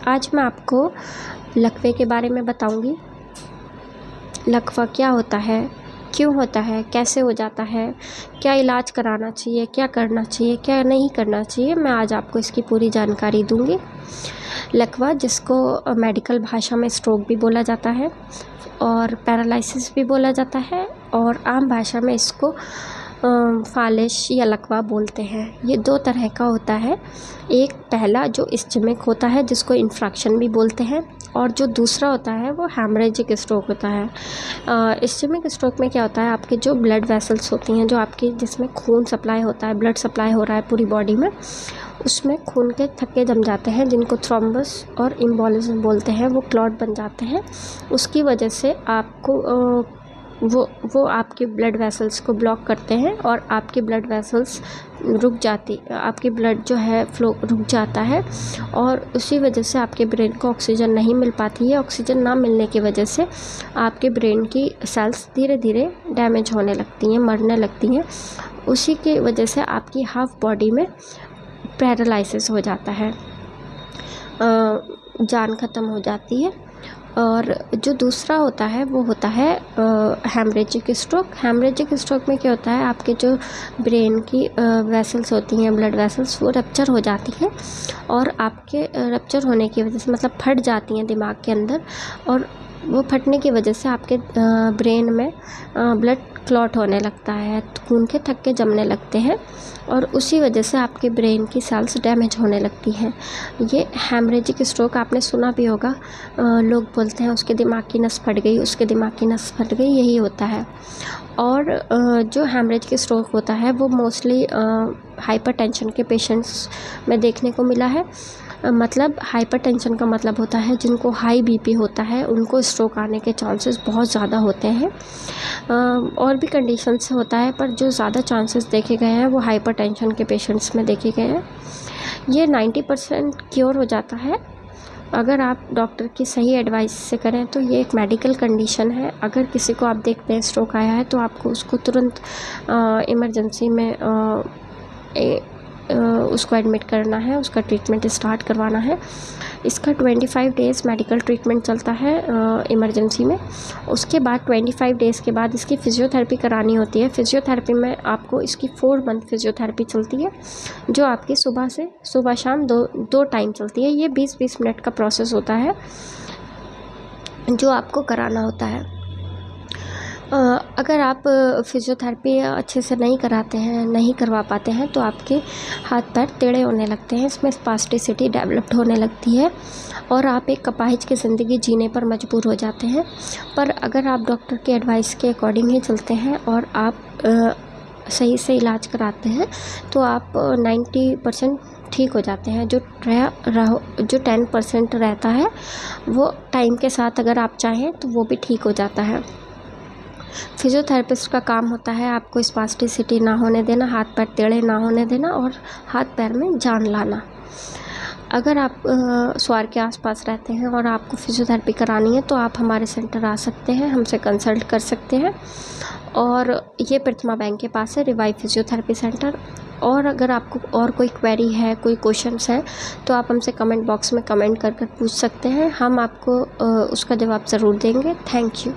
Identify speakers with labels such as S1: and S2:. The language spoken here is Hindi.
S1: आज मैं आपको लकवे के बारे में बताऊंगी। लकवा क्या होता है, क्यों होता है, कैसे हो जाता है, क्या इलाज कराना चाहिए, क्या करना चाहिए, क्या नहीं करना चाहिए, मैं आज आपको इसकी पूरी जानकारी दूंगी। लकवा, जिसको मेडिकल भाषा में स्ट्रोक भी बोला जाता है और पैरालिसिस भी बोला जाता है, और आम भाषा में इसको फालिश या लकवा बोलते हैं। ये दो तरह का होता है। एक पहला जो इस्चेमिक होता है, जिसको इन्फ्रैक्शन भी बोलते हैं, और जो दूसरा होता है वो हैमरेजिक स्ट्रोक होता है। इस्चेमिक स्ट्रोक में क्या होता है, आपके जो ब्लड वेसल्स होती हैं, जो आपकी जिसमें खून सप्लाई होता है, ब्लड सप्लाई हो रहा है पूरी बॉडी में, उसमें खून के थक्के जम जाते हैं, जिनको थ्रोम्बस और एम्बोलिज्म बोलते हैं। वो क्लॉट बन जाते हैं। उसकी वजह से आपको वो आपके ब्लड वेसल्स को ब्लॉक करते हैं और आपकी ब्लड वेसल्स आपकी ब्लड जो है फ्लो रुक जाता है, और उसी वजह से आपके ब्रेन को ऑक्सीजन नहीं मिल पाती है। ऑक्सीजन ना मिलने की वजह से आपके ब्रेन की सेल्स धीरे धीरे डैमेज होने लगती हैं, मरने लगती हैं। उसी की वजह से आपकी हाफ बॉडी में पैरालिसिस हो जाता है, जान ख़त्म हो जाती है। और जो दूसरा होता है वो होता है हैमरेजिक स्ट्रोक। हैमरेजिक स्ट्रोक में क्या होता है, आपके जो ब्रेन की वेसल्स होती हैं, ब्लड वेसल्स, वो रप्चर हो जाती हैं, और आपके रप्चर होने की वजह से मतलब फट जाती हैं दिमाग के अंदर, और वो फटने की वजह से आपके ब्रेन में ब्लड क्लॉट होने लगता है, खून के थक्के जमने लगते हैं, और उसी वजह से आपके ब्रेन की सेल्स डैमेज होने लगती हैं। ये हैमरेजिक स्ट्रोक आपने सुना भी होगा। लोग बोलते हैं उसके दिमाग की नस फट गई, उसके दिमाग की नस फट गई, यही होता है। और जो हैमरेजिक स्ट्रोक होता है वो मोस्टली हाइपरटेंशन के पेशेंट्स में देखने को मिला है। मतलब हाइपरटेंशन का मतलब होता है जिनको हाई बीपी होता है, उनको स्ट्रोक आने के चांसेस बहुत ज़्यादा होते हैं। और भी कंडीशन से होता है, पर जो ज़्यादा चांसेस देखे गए हैं वो हाइपरटेंशन के पेशेंट्स में देखे गए हैं। ये 90% क्योर हो जाता है अगर आप डॉक्टर की सही एडवाइस से करें। तो ये एक मेडिकल कंडीशन है। अगर किसी को आप देखते हैं स्ट्रोक आया है, तो आपको उसको तुरंत इमरजेंसी में उसको एडमिट करना है, उसका ट्रीटमेंट स्टार्ट करवाना है। इसका 25 डेज़ मेडिकल ट्रीटमेंट चलता है इमरजेंसी में। उसके बाद 25 डेज़ के बाद इसकी फ़िज़ियोथेरेपी करानी होती है। फ़िज़ियोथेरेपी में आपको इसकी 4 मंथ फ़िज़ियोथेरेपी चलती है, जो आपकी सुबह शाम दो टाइम चलती है। ये 20-20 मिनट का प्रोसेस होता है जो आपको कराना होता है। अगर आप फ़िज़ियोथेरेपी अच्छे से नहीं कराते हैं, नहीं करवा पाते हैं, तो आपके हाथ पैर टेढ़े होने लगते हैं, इसमें स्पास्टिसिटी डेवलप्ड होने लगती है, और आप एक अपाहिज की ज़िंदगी जीने पर मजबूर हो जाते हैं। पर अगर आप डॉक्टर की एडवाइस के अकॉर्डिंग ही चलते हैं और आप सही से इलाज कराते हैं, तो आप 90% ठीक हो जाते हैं। जो 10% रहता है, वो टाइम के साथ अगर आप चाहें तो वो भी ठीक हो जाता है। फिज़ियोथेरेपिस्ट का काम होता है आपको स्पास्टिसिटी ना होने देना, हाथ पैर टेढ़े ना होने देना, और हाथ पैर में जान लाना। अगर आप स्वार के आसपास रहते हैं और आपको फिज़ियोथेरेपी करानी है, तो आप हमारे सेंटर आ सकते हैं, हमसे कंसल्ट कर सकते हैं। और ये प्रतिमा बैंक के पास है, रिवाइव फिज़ियोथेरेपी सेंटर। और अगर आपको और कोई क्वेरी है, कोई क्वेश्चंस है, तो आप हमसे कमेंट बॉक्स में कमेंट कर पूछ सकते हैं। हम आपको उसका जवाब ज़रूर देंगे। Thank you.